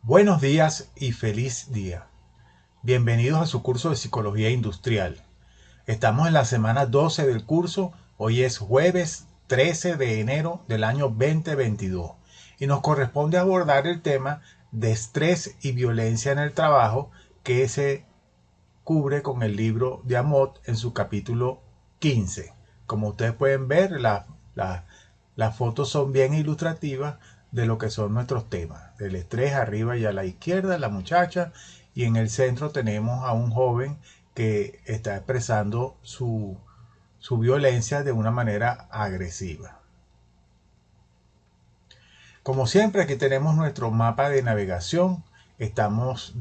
Buenos días y feliz día. Bienvenidos a su curso de Psicología Industrial. Estamos en la semana 12 del curso. Hoy es jueves 13 de enero del año 2022 y nos corresponde abordar el tema de estrés y violencia en el trabajo que se cubre con el libro de Amott en su capítulo 15. Como ustedes pueden ver, las fotos son bien ilustrativas de lo que son nuestros temas. Del estrés arriba y a la izquierda, la muchacha, y en el centro tenemos a un joven que está expresando su violencia de una manera agresiva. Como siempre, aquí tenemos nuestro mapa de navegación. Estamos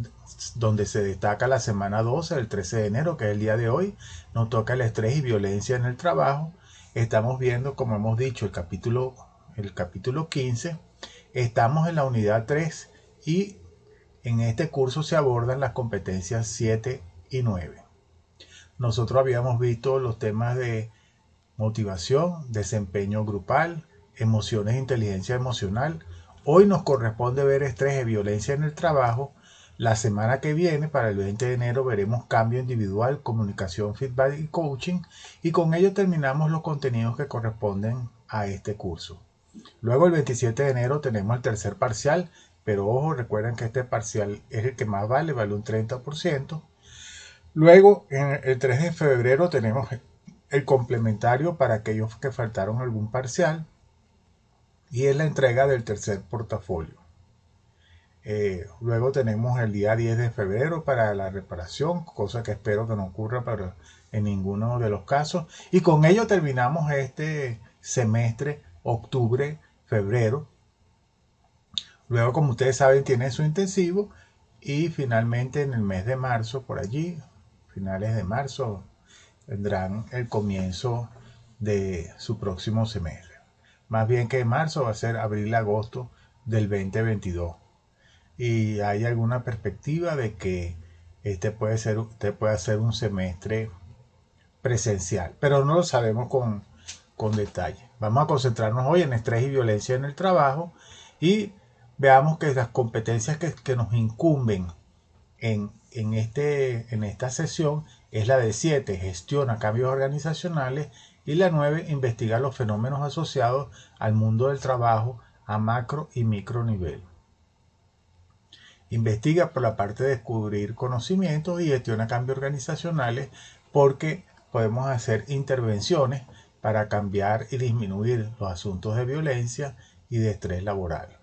donde se destaca la semana 12, el 13 de enero, que es el día de hoy. Nos toca el estrés y violencia en el trabajo. Estamos viendo, como hemos dicho, el capítulo 15. Estamos en la unidad 3 y en este curso se abordan las competencias 7 y 9. Nosotros habíamos visto los temas de motivación, desempeño grupal, emociones e inteligencia emocional. Hoy nos corresponde ver estrés y violencia en el trabajo. La semana que viene, para el 20 de enero, veremos cambio individual, comunicación, feedback y coaching. Y con ello terminamos los contenidos que corresponden a este curso. Luego el 27 de enero tenemos el tercer parcial, pero ojo, recuerden que este parcial es el que más vale un 30%. Luego, en el 3 de febrero tenemos el complementario para aquellos que faltaron algún parcial y es la entrega del tercer portafolio. Luego tenemos el día 10 de febrero para la reparación, cosa que espero que no ocurra pero en ninguno de los casos. Y con ello terminamos este semestre, octubre, febrero. Luego, como ustedes saben, tiene su intensivo y finalmente en el mes de marzo, por allí, finales de marzo, tendrán el comienzo de su próximo semestre. Más bien que marzo va a ser abril-agosto del 2022. Y hay alguna perspectiva de que usted puede hacer un semestre presencial, pero no lo sabemos con detalle. Vamos a concentrarnos hoy en estrés y violencia en el trabajo y veamos que las competencias que nos incumben en esta sesión es la de 7, gestiona cambios organizacionales, y la 9, investiga los fenómenos asociados al mundo del trabajo a macro y micro nivel. Investiga por la parte de descubrir conocimientos y gestiona cambios organizacionales porque podemos hacer intervenciones para cambiar y disminuir los asuntos de violencia y de estrés laboral.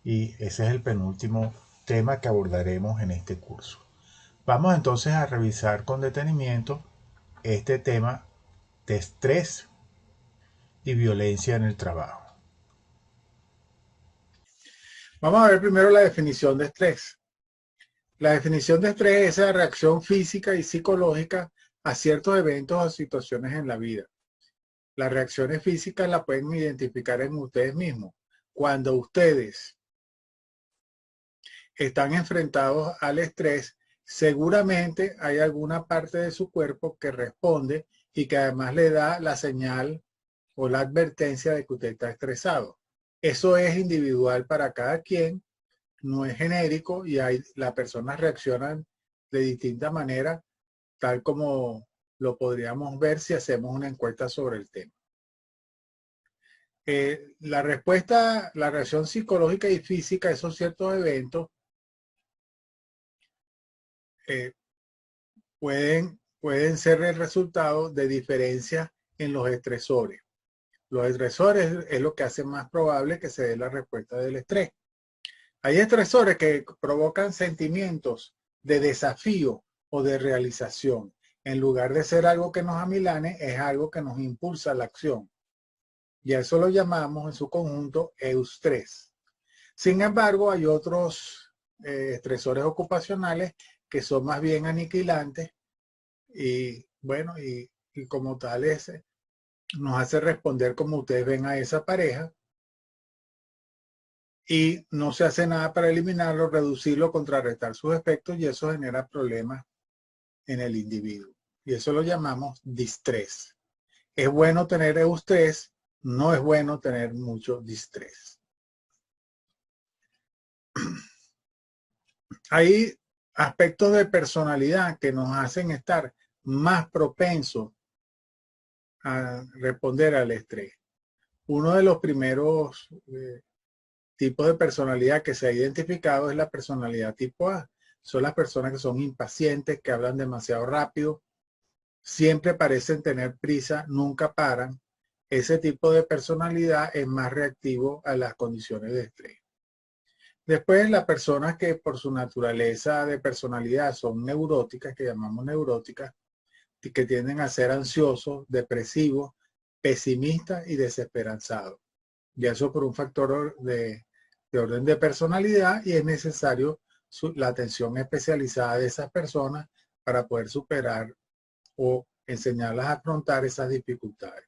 Y ese es el penúltimo tema que abordaremos en este curso. Vamos entonces a revisar con detenimiento este tema de estrés y violencia en el trabajo. Vamos a ver primero la definición de estrés. La definición de estrés es esa reacción física y psicológica a ciertos eventos o situaciones en la vida. Las reacciones físicas las pueden identificar en ustedes mismos. Cuando ustedes están enfrentados al estrés, seguramente hay alguna parte de su cuerpo que responde y que además le da la señal o la advertencia de que usted está estresado. Eso es individual para cada quien, no es genérico y las personas reaccionan de distinta manera, tal como lo podríamos ver si hacemos una encuesta sobre el tema. La respuesta, la reacción psicológica y física a esos ciertos eventos eh, pueden ser el resultado de diferencias en los estresores. Los estresores es lo que hace más probable que se dé la respuesta del estrés. Hay estresores que provocan sentimientos de desafío o de realización. En lugar de ser algo que nos amilane, es algo que nos impulsa a la acción. Y a eso lo llamamos en su conjunto eustrés. Sin embargo, hay otros estresores ocupacionales que son más bien aniquilantes y bueno, y como tales nos hace responder como ustedes ven a esa pareja y no se hace nada para eliminarlo, reducirlo, contrarrestar sus efectos y eso genera problemas en el individuo. Y eso lo llamamos distrés. Es bueno tener eustrés, no es bueno tener mucho distrés. Hay aspectos de personalidad que nos hacen estar más propensos a responder al estrés. Uno de los primeros tipos de personalidad que se ha identificado es la personalidad tipo A. Son las personas que son impacientes, que hablan demasiado rápido, siempre parecen tener prisa, nunca paran. Ese tipo de personalidad es más reactivo a las condiciones de estrés. Después, las personas que por su naturaleza de personalidad son neuróticas, que llamamos neuróticas, que tienden a ser ansiosos, depresivos, pesimistas y desesperanzados. Y eso por un factor de orden de personalidad, y es necesario la atención especializada de esas personas para poder superar o enseñarlas a afrontar esas dificultades.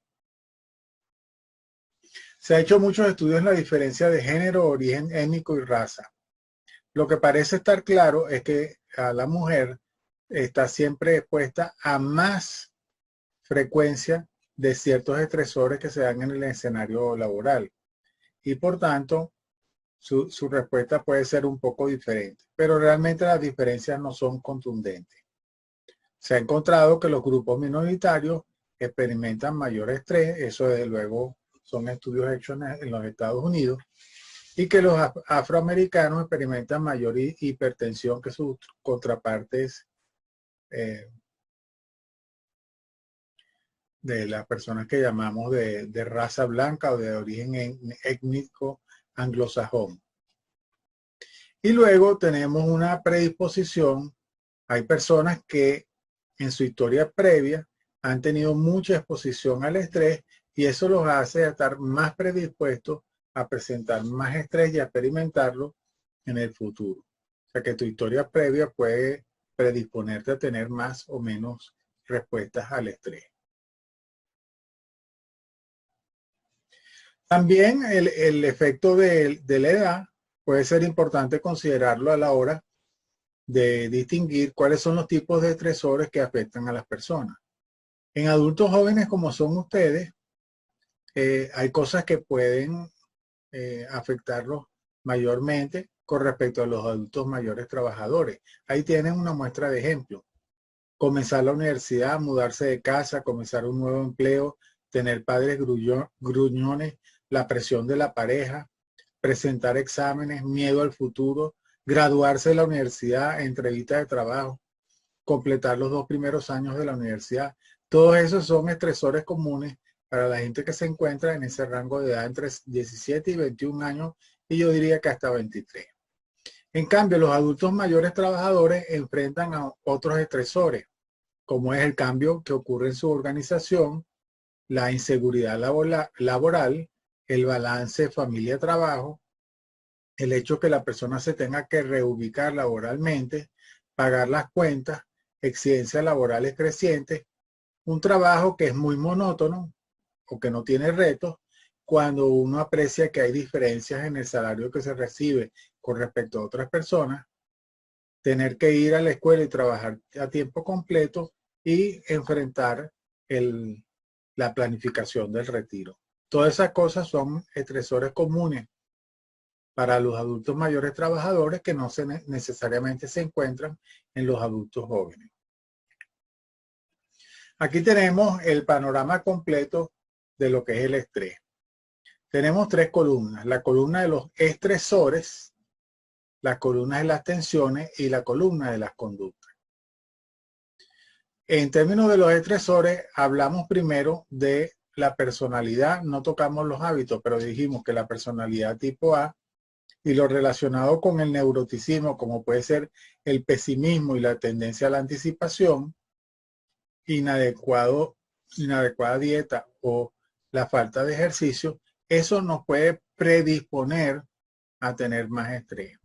Se ha hecho muchos estudios en la diferencia de género, origen étnico y raza. Lo que parece estar claro es que a la mujer está siempre expuesta a más frecuencia de ciertos estresores que se dan en el escenario laboral, y por tanto su respuesta puede ser un poco diferente, pero realmente las diferencias no son contundentes. Se ha encontrado que los grupos minoritarios experimentan mayor estrés, eso desde luego son estudios hechos en los Estados Unidos, y que los afroamericanos experimentan mayor hipertensión que sus contrapartes de las personas que llamamos de raza blanca o de origen étnico anglosajón. Y luego tenemos una predisposición. Hay personas que en su historia previa han tenido mucha exposición al estrés, y eso los hace estar más predispuestos a presentar más estrés y a experimentarlo en el futuro. O sea que tu historia previa puede predisponerte a tener más o menos respuestas al estrés. También el efecto de la edad puede ser importante considerarlo a la hora de distinguir cuáles son los tipos de estresores que afectan a las personas. En adultos jóvenes como son ustedes, hay cosas que pueden afectarlos mayormente con respecto a los adultos mayores trabajadores. Ahí tienen una muestra de ejemplo. Comenzar la universidad, mudarse de casa, comenzar un nuevo empleo, tener padres gruñones, la presión de la pareja, presentar exámenes, miedo al futuro, graduarse de la universidad, entrevistas de trabajo, completar los 2 primeros años de la universidad. Todos esos son estresores comunes para la gente que se encuentra en ese rango de edad entre 17 y 21 años, y yo diría que hasta 23. En cambio, los adultos mayores trabajadores enfrentan a otros estresores, como es el cambio que ocurre en su organización, la inseguridad laboral, el balance familia-trabajo, el hecho que la persona se tenga que reubicar laboralmente, pagar las cuentas, exigencias laborales crecientes, un trabajo que es muy monótono o que no tiene retos, cuando uno aprecia que hay diferencias en el salario que se recibe con respecto a otras personas, tener que ir a la escuela y trabajar a tiempo completo y enfrentar la planificación del retiro. Todas esas cosas son estresores comunes para los adultos mayores trabajadores que no necesariamente se encuentran en los adultos jóvenes. Aquí tenemos el panorama completo de lo que es el estrés. Tenemos 3 columnas: la columna de los estresores, la columna de las tensiones y la columna de las conductas. En términos de los estresores, hablamos primero de la personalidad, no tocamos los hábitos, pero dijimos que la personalidad tipo A y lo relacionado con el neuroticismo, como puede ser el pesimismo y la tendencia a la anticipación, inadecuada dieta o la falta de ejercicio, eso nos puede predisponer a tener más estrés.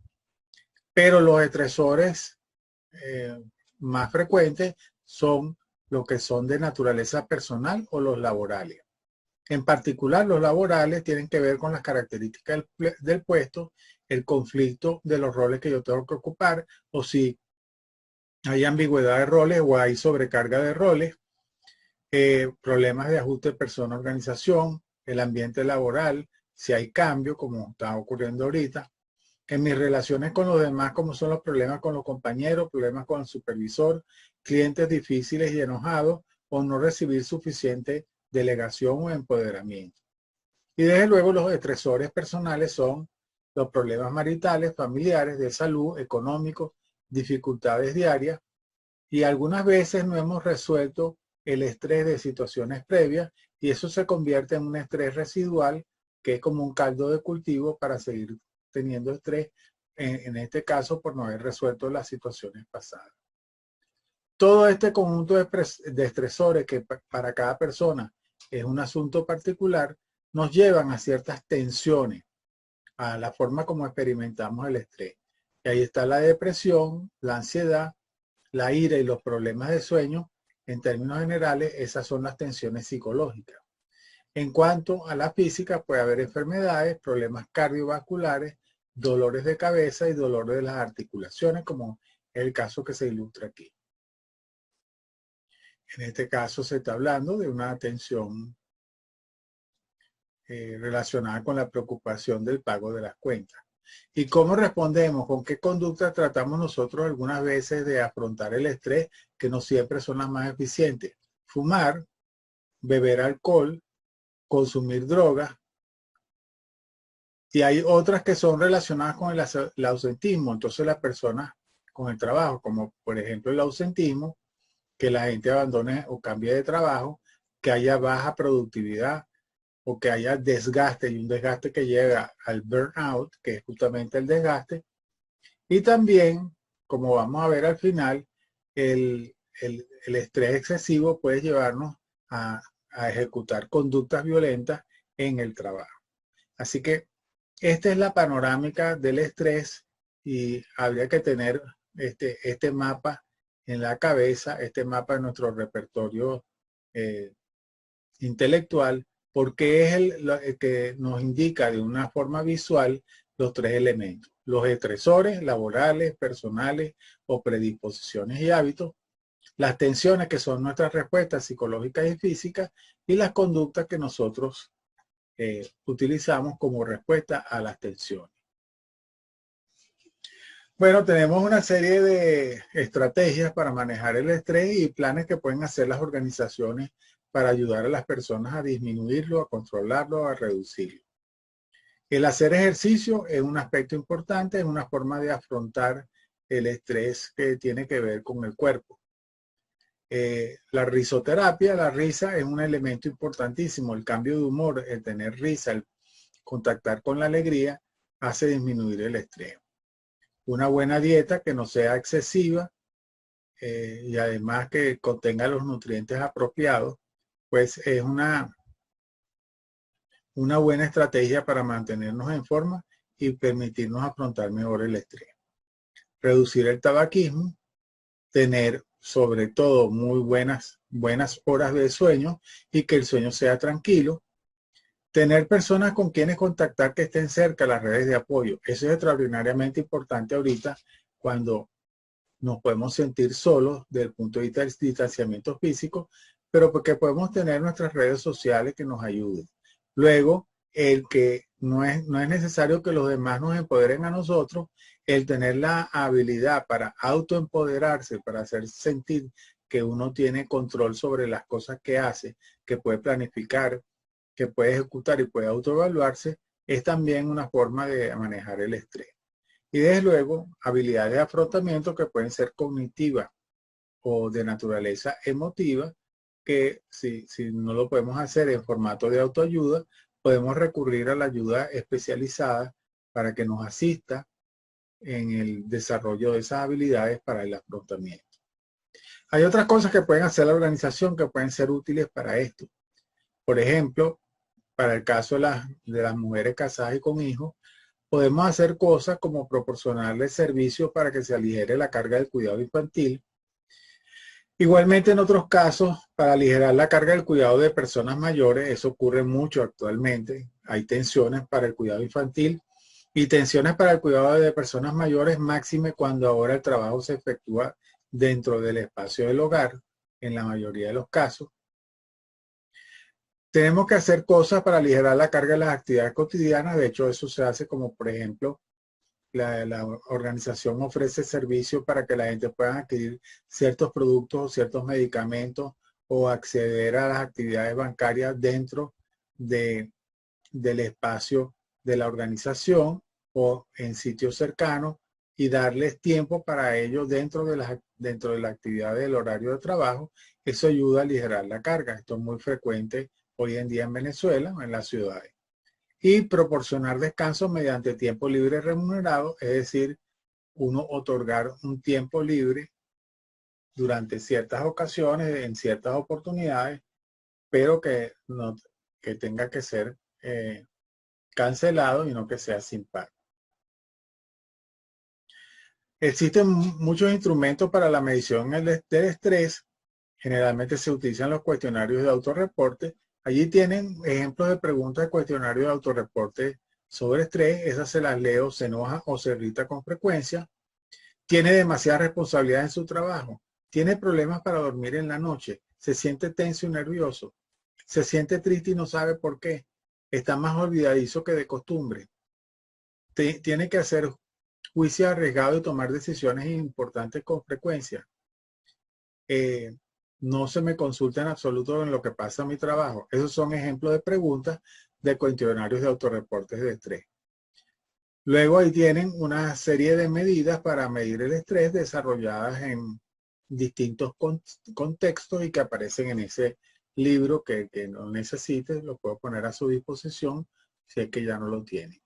Pero los estresores más frecuentes son los que son de naturaleza personal o los laborales. En particular, los laborales tienen que ver con las características del puesto, el conflicto de los roles que yo tengo que ocupar, o si hay ambigüedad de roles o hay sobrecarga de roles, problemas de ajuste persona-organización, el ambiente laboral, si hay cambio, como está ocurriendo ahorita, En mis relaciones con los demás, como son los problemas con los compañeros, problemas con el supervisor, clientes difíciles y enojados, o no recibir suficiente delegación o empoderamiento. Y desde luego los estresores personales son los problemas maritales, familiares, de salud, económicos, dificultades diarias, y algunas veces no hemos resuelto el estrés de situaciones previas y eso se convierte en un estrés residual que es como un caldo de cultivo para seguir teniendo estrés, en este caso por no haber resuelto las situaciones pasadas. Todo este conjunto de estresores que para cada persona es un asunto particular, nos llevan a ciertas tensiones, a la forma como experimentamos el estrés. Y ahí está la depresión, la ansiedad, la ira y los problemas de sueño. En términos generales, esas son las tensiones psicológicas. En cuanto a la física, puede haber enfermedades, problemas cardiovasculares, dolores de cabeza y dolores de las articulaciones, como es el caso que se ilustra aquí. En este caso se está hablando de una tensión relacionada con la preocupación del pago de las cuentas. ¿Y cómo respondemos? ¿Con qué conducta tratamos nosotros algunas veces de afrontar el estrés, que no siempre son las más eficientes? Fumar, beber alcohol, consumir drogas. Y hay otras que son relacionadas con el ausentismo. Entonces las personas con el trabajo, como por ejemplo el ausentismo, que la gente abandone o cambie de trabajo, que haya baja productividad o que haya desgaste, y un desgaste que llega al burnout, que es justamente el desgaste. Y también, como vamos a ver al final, el estrés excesivo puede llevarnos a ejecutar conductas violentas en el trabajo. Así que esta es la panorámica del estrés y habría que tener este mapa en la cabeza, este mapa de nuestro repertorio intelectual, porque es el que nos indica de una forma visual los tres elementos: los estresores laborales, personales o predisposiciones y hábitos, las tensiones que son nuestras respuestas psicológicas y físicas, y las conductas que nosotros utilizamos como respuesta a las tensiones. Bueno, tenemos una serie de estrategias para manejar el estrés y planes que pueden hacer las organizaciones para ayudar a las personas a disminuirlo, a controlarlo, a reducirlo. El hacer ejercicio es un aspecto importante, es una forma de afrontar el estrés que tiene que ver con el cuerpo. La risoterapia, la risa es un elemento importantísimo. El cambio de humor, el tener risa, el contactar con la alegría, hace disminuir el estrés. Una buena dieta que no sea excesiva y además que contenga los nutrientes apropiados, pues es una buena estrategia para mantenernos en forma y permitirnos afrontar mejor el estrés. Reducir el tabaquismo, tener sobre todo muy buenas horas de sueño y que el sueño sea tranquilo. Tener personas con quienes contactar que estén cerca, las redes de apoyo. Eso es extraordinariamente importante ahorita cuando nos podemos sentir solos desde el punto de vista del distanciamiento físico, pero porque podemos tener nuestras redes sociales que nos ayuden. Luego, el que no es necesario que los demás nos empoderen a nosotros, el tener la habilidad para autoempoderarse, para hacer sentir que uno tiene control sobre las cosas que hace, que puede planificar, que puede ejecutar y puede autoevaluarse, es también una forma de manejar el estrés. Y desde luego, habilidades de afrontamiento que pueden ser cognitivas o de naturaleza emotiva, que si no lo podemos hacer en formato de autoayuda, podemos recurrir a la ayuda especializada para que nos asista en el desarrollo de esas habilidades para el afrontamiento. Hay otras cosas que pueden hacer la organización que pueden ser útiles para esto. Por ejemplo, para el caso de las mujeres casadas y con hijos, podemos hacer cosas como proporcionarles servicios para que se aligere la carga del cuidado infantil. Igualmente en otros casos, para aligerar la carga del cuidado de personas mayores, eso ocurre mucho actualmente. Hay tensiones para el cuidado infantil y tensiones para el cuidado de personas mayores, máxime cuando ahora el trabajo se efectúa dentro del espacio del hogar, en la mayoría de los casos. Tenemos que hacer cosas para aligerar la carga de las actividades cotidianas. De hecho, eso se hace como, por ejemplo, la organización ofrece servicios para que la gente pueda adquirir ciertos productos o ciertos medicamentos o acceder a las actividades bancarias dentro del espacio de la organización o en sitios cercanos y darles tiempo para ello dentro de la actividad del horario de trabajo. Eso ayuda a aligerar la carga. Esto es muy frecuente hoy en día en Venezuela o en las ciudades. Y proporcionar descanso mediante tiempo libre remunerado, es decir, uno otorgar un tiempo libre durante ciertas ocasiones, en ciertas oportunidades, pero que tenga que ser cancelado y no que sea sin pago. Existen muchos instrumentos para la medición del estrés. Generalmente se utilizan los cuestionarios de autorreporte. Allí tienen ejemplos de preguntas de cuestionarios de autorreporte sobre estrés. Esas se las leo: se enoja o se irrita con frecuencia. Tiene demasiada responsabilidad en su trabajo. Tiene problemas para dormir en la noche. Se siente tenso y nervioso. Se siente triste y no sabe por qué. Está más olvidadizo que de costumbre. Tiene que hacer juicio arriesgado y tomar decisiones importantes con frecuencia. No se me consulta en absoluto en lo que pasa en mi trabajo. Esos son ejemplos de preguntas de cuestionarios de autorreportes de estrés. Luego ahí tienen una serie de medidas para medir el estrés desarrolladas en distintos contextos y que aparecen en ese libro que no necesite, lo puedo poner a su disposición si es que ya no lo tiene.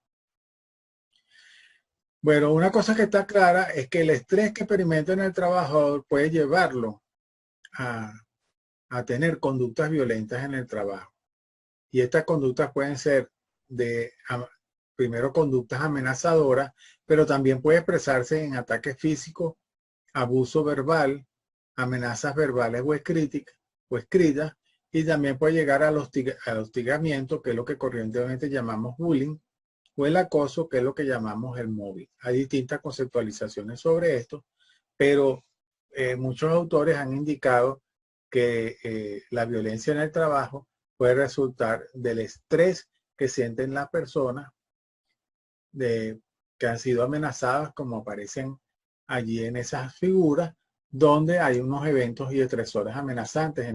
Bueno, una cosa que está clara es que el estrés que experimenta en el trabajador puede llevarlo a tener conductas violentas en el trabajo. Y estas conductas pueden ser primero conductas amenazadoras, pero también puede expresarse en ataques físicos, abuso verbal, amenazas verbales o escritas, y también puede llegar al hostigamiento, que es lo que corrientemente llamamos bullying, o el acoso, que es lo que llamamos el mobbing. Hay distintas conceptualizaciones sobre esto, pero muchos autores han indicado que la violencia en el trabajo puede resultar del estrés que sienten las personas que han sido amenazadas, como aparecen allí en esas figuras, donde hay unos eventos y estresores amenazantes.